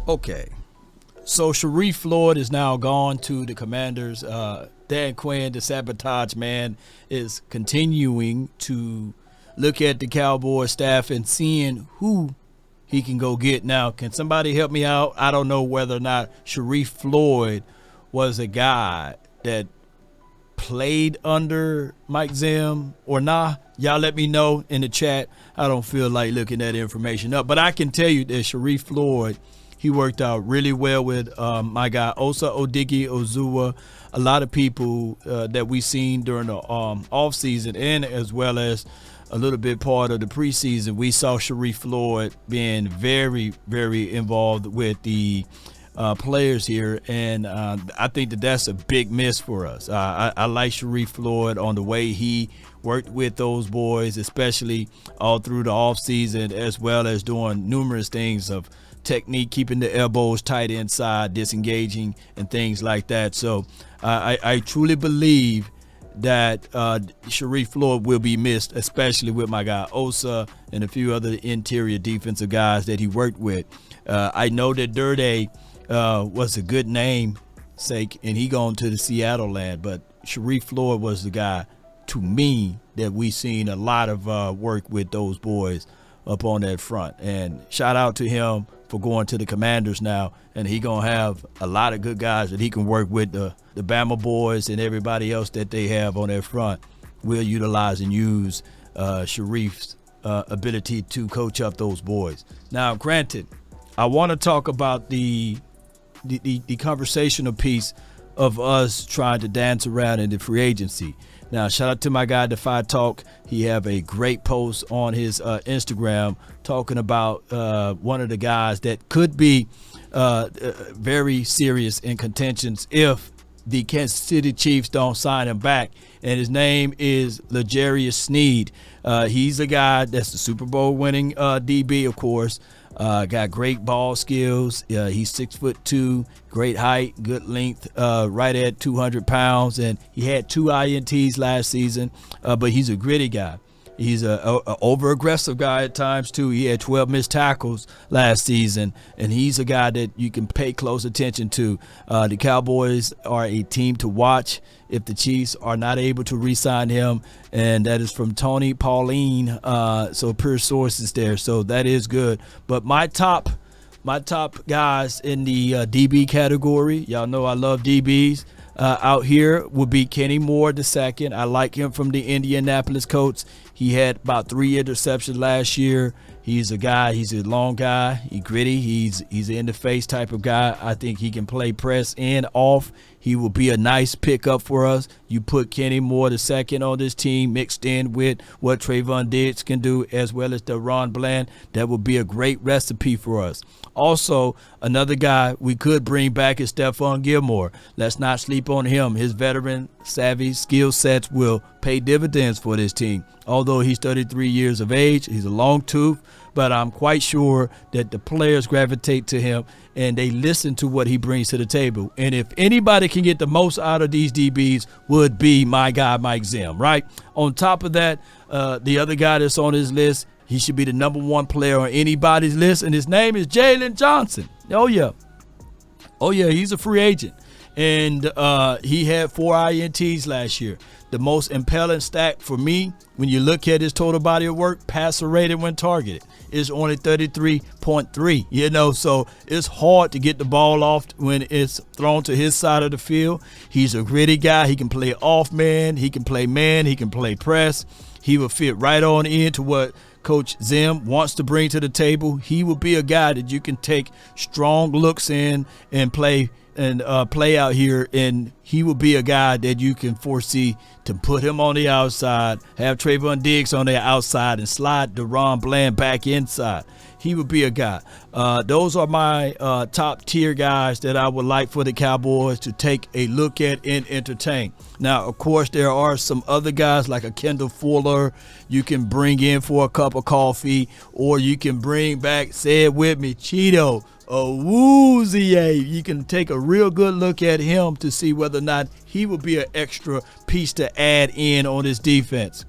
Okay. So Sharrif Floyd is now gone to the Commanders. Dan Quinn, the sabotage man, is continuing to look at the Cowboys staff and seeing who he can go get. Now, can somebody help me out? I don't know whether or not Sharrif Floyd was a guy that played under Mike Zim or not. Y'all let me know in the chat. I don't feel like looking that information up. But I can tell you that Sharrif Floyd, he worked out really well with my guy Osa Odigi Ozua. A lot of people that we seen during the offseason and as well as a little bit part of the preseason, we saw Sharrif Floyd being very, very involved with the players here, and I think that that's a big miss for us. I like Sharrif Floyd on the way he worked with those boys, especially all through the offseason, as well as doing numerous things of technique, keeping the elbows tight inside, disengaging, and things like that. So I truly believe that Sharrif Floyd will be missed, especially with my guy Osa and a few other interior defensive guys that he worked with. I know that Dirty was a good name sake, and he gone to the Seattle land, but Sharrif Floyd was the guy, to me, that we seen a lot of work with those boys up on that front. And shout out to him for going to the Commanders now, and he gonna have a lot of good guys that he can work with. The Bama boys and everybody else that they have on their front will utilize and use Sharrif's ability to coach up those boys. Now, granted, I want to talk about the conversational piece of us trying to dance around in the free agency. Now, shout out to my guy, Defy Talk. He have a great post on his Instagram talking about one of the guys that could be very serious in contentions if the Kansas City Chiefs don't sign him back. And his name is L'Jarius Sneed. He's a guy that's the Super Bowl winning DB, of course. Got great ball skills. He's 6'2", great height, good length, right at 200 pounds. And he had 2 INTs last season, but he's a gritty guy. He's a over-aggressive guy at times, too. He had 12 missed tackles last season, and he's a guy that you can pay close attention to. The Cowboys are a team to watch if the Chiefs are not able to re-sign him, and that is from Tony Pauline, so pure sources there. So that is good. But my top guys in the DB category, y'all know I love DBs. Out here would be Kenny Moore II. I like him from the Indianapolis Colts. He had about 3 interceptions last year. He's a guy. He's a long guy. He's gritty. He's an in-the-face type of guy. I think he can play press and off. He will be a nice pickup for us. You put Kenny Moore II on this team mixed in with what Trayvon Diggs can do, as well as Deron Bland. That would be a great recipe for us. Also, another guy we could bring back is Stephon Gilmore. Let's not sleep on him. His veteran savvy skill sets will pay dividends for this team. Although he's 33 years of age, he's a long tooth, but I'm quite sure that the players gravitate to him and they listen to what he brings to the table. And if anybody can get the most out of these DBs, would be my guy Mike Zim, right? On top of that, the other guy that's on his list, he should be the #1 player on anybody's list, and his name is Jalen Johnson. Oh, yeah, he's a free agent. And he had 4 INTs last year. The most impelling stat for me, when you look at his total body of work, passer rated when targeted, is only 33.3. So it's hard to get the ball off when it's thrown to his side of the field. He's a gritty guy. He can play off man. He can play press. He will fit right on into what Coach Zim wants to bring to the table. He will be a guy that you can take strong looks in and play out here, and he will be a guy that you can foresee to put him on the outside, have Trayvon Diggs on the outside, and slide Deron Bland back inside. He would be a guy. Those are my top tier guys that I would like for the Cowboys to take a look at and entertain. Now, of course, there are some other guys like a Kendall Fuller you can bring in for a cup of coffee, or you can bring back, say it with me, Cheeto Awuzie. You can take a real good look at him to see whether or not he will be an extra piece to add in on this defense.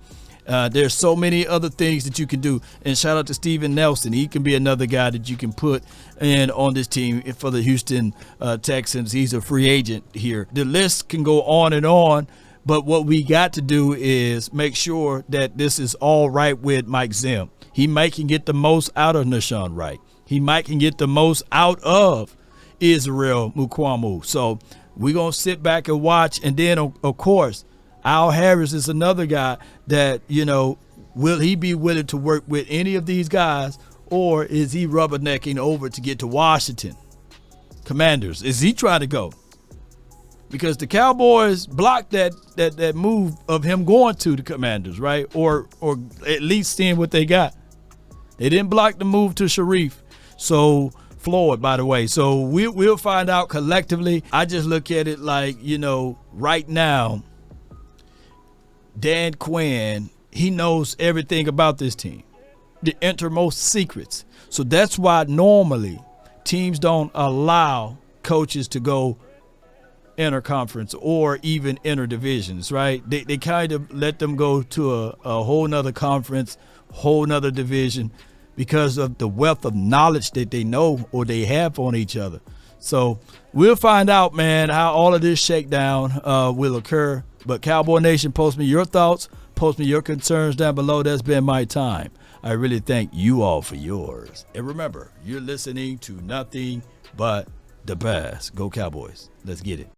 There's so many other things that you can do. And shout out to Steven Nelson. He can be another guy that you can put in on this team for the Houston Texans. He's a free agent here. The list can go on and on, but what we got to do is make sure that this is all right with Mike Zim. He might can get the most out of Nashawn Wright. He might can get the most out of Israel Mukwamu. So we're going to sit back and watch. And then, of course, Al Harris is another guy that, will he be willing to work with any of these guys, or is he rubbernecking over to get to Washington Commanders? Is he trying to go? Because the Cowboys blocked that move of him going to the Commanders, right? Or at least seeing what they got. They didn't block the move to Sharrif. So Floyd, by the way. So we'll find out collectively. I just look at it like, right now, Dan Quinn, he knows everything about this team, the innermost secrets. So that's why normally teams don't allow coaches to go interconference or even interdivisions, right? They kind of let them go to a whole nother conference, whole nother division, because of the wealth of knowledge that they know or they have on each other. So we'll find out, man, how all of this shakedown will occur. But Cowboy Nation, post me your thoughts, post me your concerns down below. That's been my time. I really thank you all for yours. And remember, you're listening to nothing but the best. Go Cowboys. Let's get it.